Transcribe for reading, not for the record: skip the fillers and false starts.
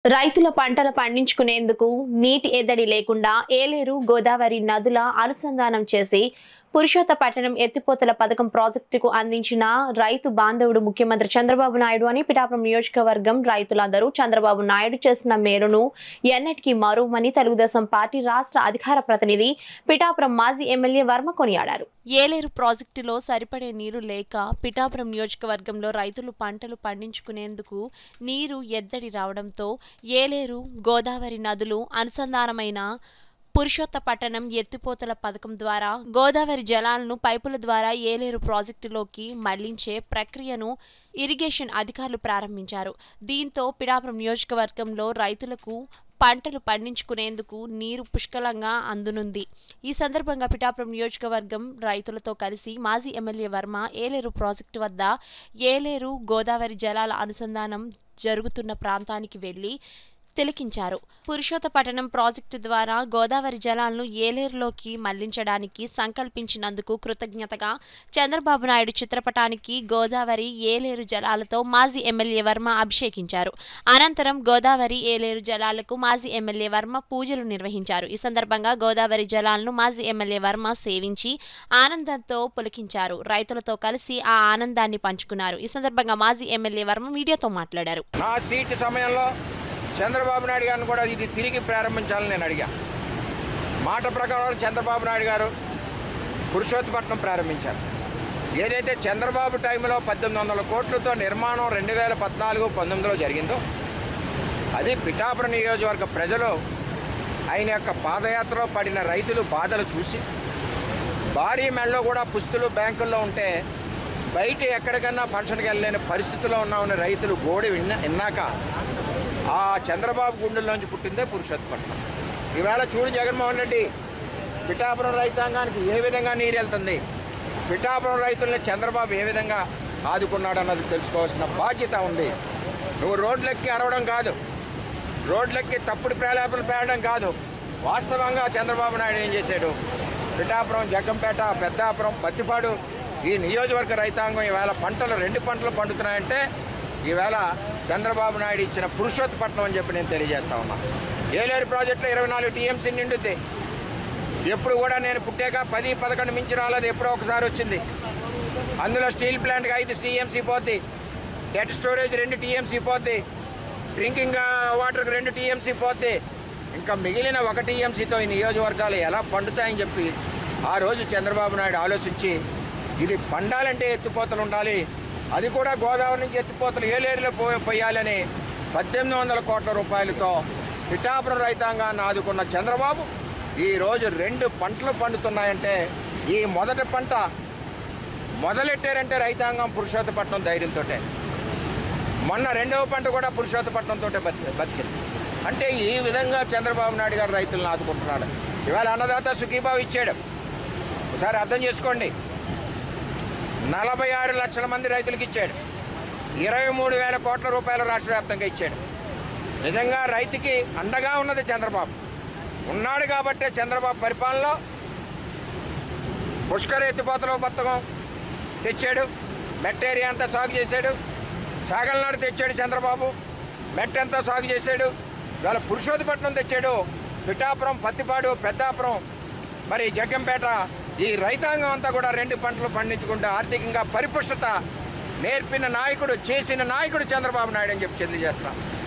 రైతుల పంటలు పండించుకునేందుకు నీటి ఎద్దడి లేకుండా ఏలేరు గోదావరి నదుల అనుసంధానం చేసి పురుషోత్తపట్నం ఎత్తిపోతల పథకం ప్రాజెక్టుకు అందించిన రైతు బాంధవుడు ముఖ్యమంత్రి చంద్రబాబు నాయుడు అని పిఠాపురం నియోజకవర్గం రైతులందరూ చంద్రబాబు నాయుడు చేసిన మేలును ఎన్నటికీ మరువమని తెలుగుదేశం పార్టీ రాష్ట్ర అధికార ప్రతినిధి పిఠాపురం మాజీ ఎమ్మెల్యే వర్మ కొనియాడారు. ఏలేరు ప్రాజెక్టులో సరిపడే నీరు లేక పిఠాపురం నియోజకవర్గంలో రైతులు పంటలు పండించుకునేందుకు నీరు ఎద్దడి రావడంతో ఏలేరు గోదావరి నదులు అనుసంధానమైన పురుషోత్తపట్నం ఎత్తిపోతల పథకం ద్వారా గోదావరి జలాలను పైపుల ద్వారా ఏలేరు ప్రాజెక్టులోకి మళ్లించే ప్రక్రియను ఇరిగేషన్ అధికారులు ప్రారంభించారు. దీంతో పిఠాపురం నియోజకవర్గంలో రైతులకు పంటలు పండించుకునేందుకు నీరు పుష్కలంగా అందునుంది. ఈ సందర్భంగా పిఠాపురం నియోజకవర్గం రైతులతో కలిసి మాజీ ఎమ్మెల్యే వర్మ ఏలేరు ప్రాజెక్టు వద్ద ఏలేరు గోదావరి జలాల అనుసంధానం జరుగుతున్న ప్రాంతానికి వెళ్లి తిలకించారు. పురుషోత్తపట్నం ప్రాజెక్టు ద్వారా గోదావరి జలాలను ఏలేరులోకి మళ్లించడానికి సంకల్పించినందుకు కృతజ్ఞతగా చంద్రబాబు నాయుడు చిత్రపటానికి గోదావరి ఏలేరు జలాలతో మాజీ ఎమ్మెల్యే వర్మ అభిషేకించారు. అనంతరం గోదావరి ఏలేరు జలాలకు మాజీ ఎమ్మెల్యే వర్మ పూజలు నిర్వహించారు. ఈ సందర్భంగా గోదావరి జలాలను మాజీ ఎమ్మెల్యే వర్మ సేవించి ఆనందంతో పులకించారు. రైతులతో కలిసి ఆ ఆనందాన్ని పంచుకున్నారు. ఈ సందర్భంగా మాజీ ఎమ్మెల్యే వర్మ మీడియాతో మాట్లాడారు. చంద్రబాబు నాయుడు గారిని కూడా ఇది తిరిగి ప్రారంభించాలని నేను అడిగా. మాట ప్రకారం చంద్రబాబు నాయుడు గారు పురుషోత్తపట్నం ప్రారంభించారు. ఏదైతే చంద్రబాబు టైంలో 1800 కోట్లతో నిర్మాణం 2014-19లో జరిగిందో అది పిఠాపురం నియోజకవర్గ ప్రజలు ఆయన యొక్క పాదయాత్రలో పడిన రైతులు బాధలు చూసి భారీ మెడలో కూడా పుస్తులు బ్యాంకుల్లో ఉంటే బయట ఎక్కడికన్నా ఫంక్షన్కి వెళ్ళలేని పరిస్థితిలో ఉన్నామని రైతులు గోడి విన్నాక ఆ చంద్రబాబు గుండెల్లోంచి పుట్టిందే పురుషోత్తపట్నం. ఈవేళ చూడు జగన్మోహన్ రెడ్డి పిఠాపురం రైతాంగానికి ఏ విధంగా నీరు వెళ్తుంది, పిఠాపురం రైతుల్ని చంద్రబాబు ఏ విధంగా ఆదుకున్నాడు అన్నది తెలుసుకోవాల్సిన బాధ్యత ఉంది. నువ్వు రోడ్లెక్కి అరవడం కాదు, రోడ్లెక్కి తప్పుడు ప్రేలాపలు పేయడం కాదు. వాస్తవంగా చంద్రబాబు నాయుడు ఏం చేశాడు, పిఠాపురం, జగ్గంపేట, పెద్దాపురం, పత్తిపాడు ఈ నియోజకవర్గ రైతాంగం ఈవేళ పంటలు 2 పంటలు పండుతున్నాయంటే ఈవేళ చంద్రబాబు నాయుడు ఇచ్చిన పురుషోత్తపట్నం అని చెప్పి నేను తెలియజేస్తా ఉన్నా. ఏలేరు ప్రాజెక్టులో 24 టీఎంసీ నిండుద్ది. ఎప్పుడు కూడా నేను పుట్టాక 10-11 మించి రాలేదు, ఎప్పుడో ఒకసారి వచ్చింది. అందులో స్టీల్ ప్లాంట్కి 5 టీఎంసీ పోద్ది, డెడ్ స్టోరేజ్ 2 టీఎంసీ పోద్ది, డ్రింకింగ్ వాటర్కి 2 టీఎంసీ పోద్ది. ఇంకా మిగిలిన 1 టీఎంసీతో ఈ నియోజకవర్గాలు ఎలా పండుతాయని చెప్పి ఆ రోజు చంద్రబాబు నాయుడు ఆలోచించి ఇది పండాలంటే ఎత్తిపోతలు ఉండాలి, అది కూడా గోదావరి నుంచి ఎత్తిపోతలు ఏలేరులో పోయాలని 1800 కోట్ల రూపాయలతో పిఠాపురం రైతాంగాన్ని ఆదుకున్న చంద్రబాబు ఈరోజు 2 పంటలు పండుతున్నాయంటే ఈ మొదటి పంట మొదలెట్టారంటే రైతాంగం పురుషోత్తపట్నం ధైర్యంతో. మొన్న 2వ పంట కూడా పురుషోత్తపట్నంతో బతికింది. అంటే ఈ విధంగా చంద్రబాబు నాయుడు గారు రైతులను ఆదుకుంటున్నాడు. ఇవాళ అన్నదాత సుఖీభావ్ ఇచ్చాడు. ఒకసారి అర్థం చేసుకోండి, 46 లక్షల మంది రైతులకు ఇచ్చాడు, 23,000 కోట్ల రూపాయలు రాష్ట్ర వ్యాప్తంగా ఇచ్చాడు. నిజంగా రైతుకి అండగా ఉన్నది చంద్రబాబు ఉన్నాడు కాబట్టే చంద్రబాబు పరిపాలనలో పుష్కర ఎత్తిపోతల పథకం తెచ్చాడు, మెట్ట ఏరియా అంతా సాగు చేశాడు, సాగలనాడు తెచ్చాడు చంద్రబాబు, మెట్ట అంతా సాగు చేశాడు. ఇవాళ పురుషోత్తపట్నం తెచ్చాడు, పిఠాపురం, పత్తిపాడు, పెద్దాపురం, మరి జగ్గంపేట ఈ రైతాంగం అంతా కూడా 2 పంటలు పండించుకుంటే ఆర్థికంగా పరిపుష్టత నేర్పిన నాయకుడు, చేసిన నాయకుడు చంద్రబాబు నాయుడు అని చెప్పి తెలియజేస్తున్నాం.